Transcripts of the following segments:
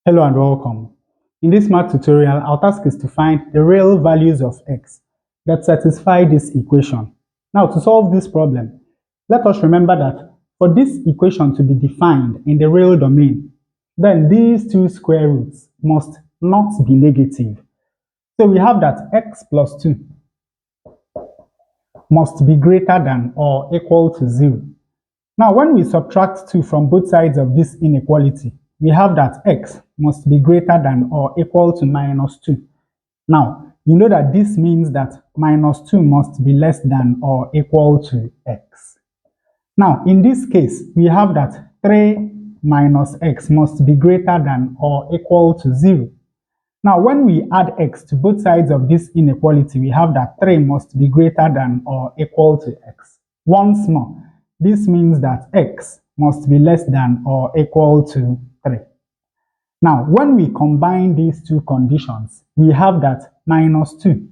Hello and welcome. In this math tutorial, our task is to find the real values of x that satisfy this equation. Now, to solve this problem, let us remember that for this equation to be defined in the real domain, then these two square roots must not be negative. So we have that x plus 2 must be greater than or equal to 0. Now, when we subtract 2 from both sides of this inequality, we have that x must be greater than or equal to minus 2. Now, you know that this means that minus 2 must be less than or equal to x. Now, in this case, we have that 3 minus x must be greater than or equal to 0. Now, when we add x to both sides of this inequality, we have that 3 must be greater than or equal to x. Once more, this means that x must be less than or equal to 3. Now, when we combine these two conditions, we have that minus 2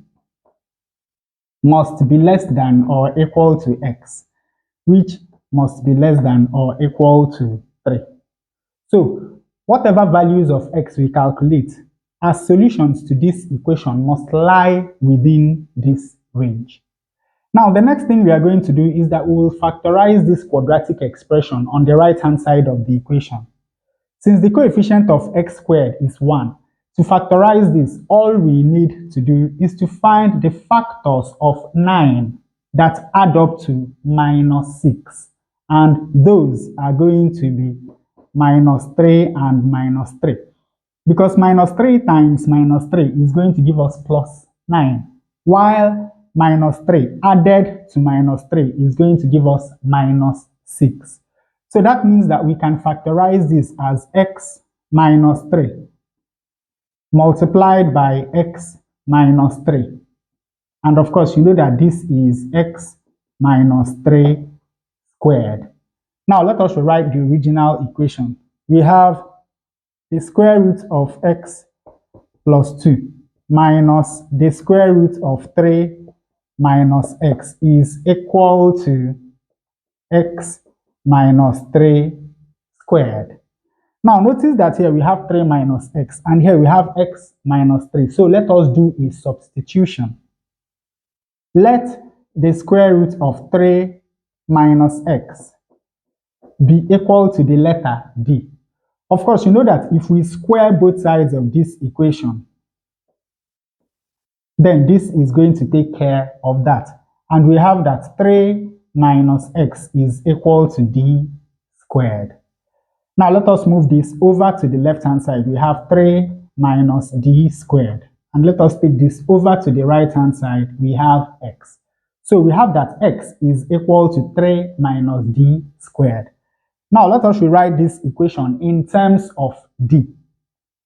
must be less than or equal to x, which must be less than or equal to 3. So, whatever values of x we calculate as solutions to this equation must lie within this range. Now, the next thing we are going to do is that we will factorize this quadratic expression on the right-hand side of the equation. Since the coefficient of x squared is 1, to factorize this, all we need to do is to find the factors of 9 that add up to minus 6. And those are going to be minus 3 and minus 3. Because minus 3 times minus 3 is going to give us plus 9, while minus 3 added to minus 3 is going to give us minus 6. So that means that we can factorize this as x minus 3 multiplied by x minus 3. And of course, you know that this is x minus 3 squared. Now let us rewrite the original equation. We have the square root of x plus 2 minus the square root of 3 minus x is equal to x minus 3 squared. Now notice that here we have 3 minus x and here we have x minus 3. So let us do a substitution. Let the square root of 3 minus x be equal to the letter d. Of course, you know that if we square both sides of this equation, then this is going to take care of that. And we have that 3 minus x is equal to d squared. Now let us move this over to the left-hand side. We have 3 minus d squared. And let us take this over to the right-hand side. We have x. So we have that x is equal to 3 minus d squared. Now let us rewrite this equation in terms of d.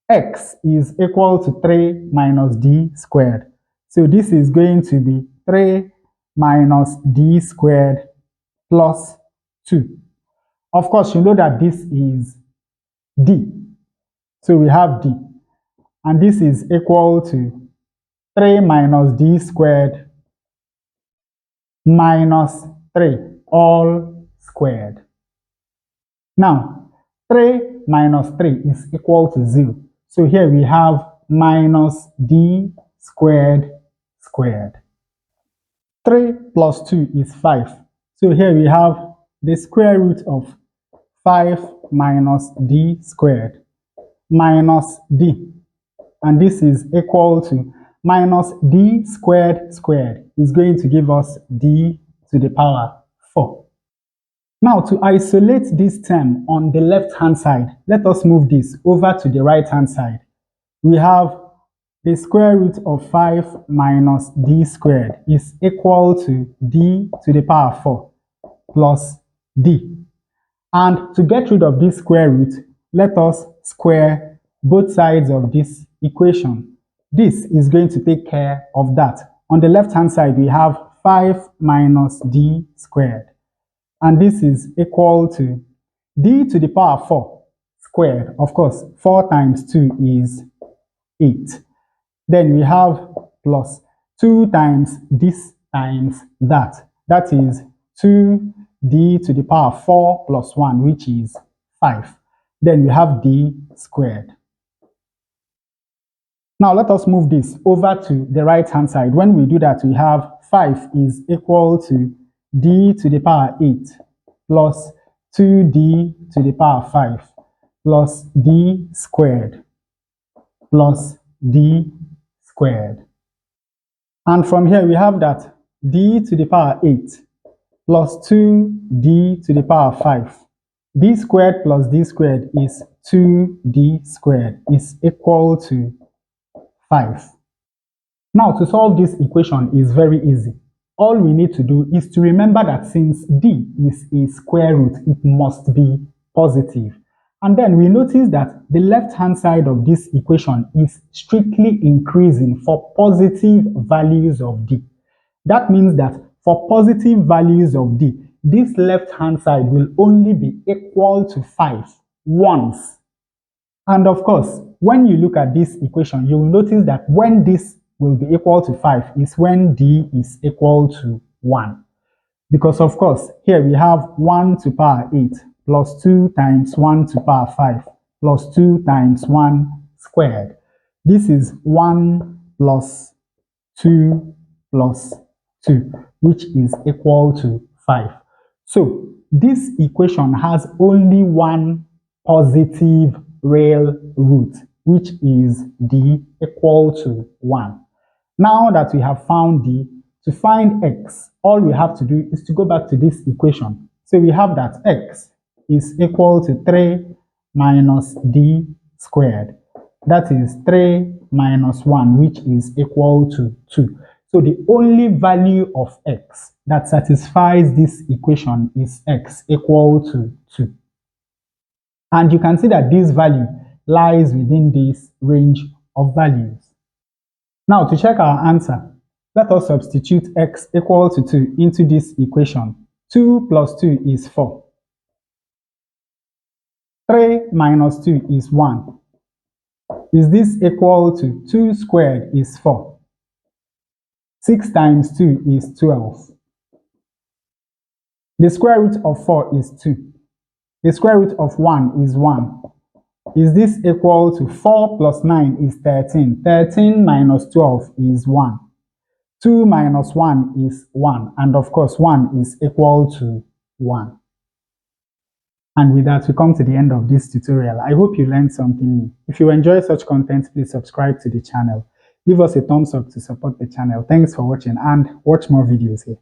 X is equal to 3 minus d squared. So this is going to be 3 minus d squared plus 2. Of course, you know that this is d. So we have d. And this is equal to 3 minus d squared minus 3 all squared. Now, 3 minus 3 is equal to 0. So here we have minus d squared squared. 3 plus 2 is 5. So here we have the square root of 5 minus d squared minus d. And this is equal to minus d squared squared is going to give us d to the power 4. Now, to isolate this term on the left-hand side, let us move this over to the right-hand side. We have the square root of 5 minus d squared is equal to d to the power 4 plus d. And to get rid of this square root, let us square both sides of this equation. This is going to take care of that. On the left-hand side, we have 5 minus d squared. And this is equal to d to the power 4 squared. Of course, 4 times 2 is 8. Then we have plus 2 times this times that. That is 2d to the power 4 plus 1, which is 5. Then we have d squared. Now let us move this over to the right hand side. When we do that, we have 5 is equal to d to the power 8 plus 2d to the power 5 plus d squared plus d squared. And from here we have that d to the power 8 plus 2d to the power 5. D squared plus d squared is 2d squared is equal to 5. Now to solve this equation is very easy. All we need to do is to remember that since d is a square root, it must be positive. And then we notice that the left-hand side of this equation is strictly increasing for positive values of d. That means that for positive values of d, this left-hand side will only be equal to 5 once. And of course, when you look at this equation, you will notice that when this will be equal to 5 is when d is equal to 1. Because of course, here we have 1 to power 8 plus 2 times 1 to power 5 plus 2 times 1 squared. This is 1 plus 2 plus 2, which is equal to 5. So this equation has only one positive real root, which is d equal to 1. Now that we have found d, to find x, all we have to do is to go back to this equation. So we have that x is equal to 3 minus d squared. That is 3 minus 1, which is equal to 2. So the only value of x that satisfies this equation is x equal to 2. And you can see that this value lies within this range of values. Now to check our answer, let us substitute x equal to 2 into this equation. 2 plus 2 is 4. 3 minus 2 is 1. Is this equal to 2 squared is 4? 6 times 2 is 12. The square root of 4 is 2. The square root of 1 is 1. Is this equal to 4 plus 9 is 13? 13 minus 12 is 1. 2 minus 1 is 1. And of course, 1 is equal to 1. And with that, we come to the end of this tutorial. I hope you learned something new. If you enjoy such content, please subscribe to the channel. Leave us a thumbs up to support the channel. Thanks for watching and watch more videos here.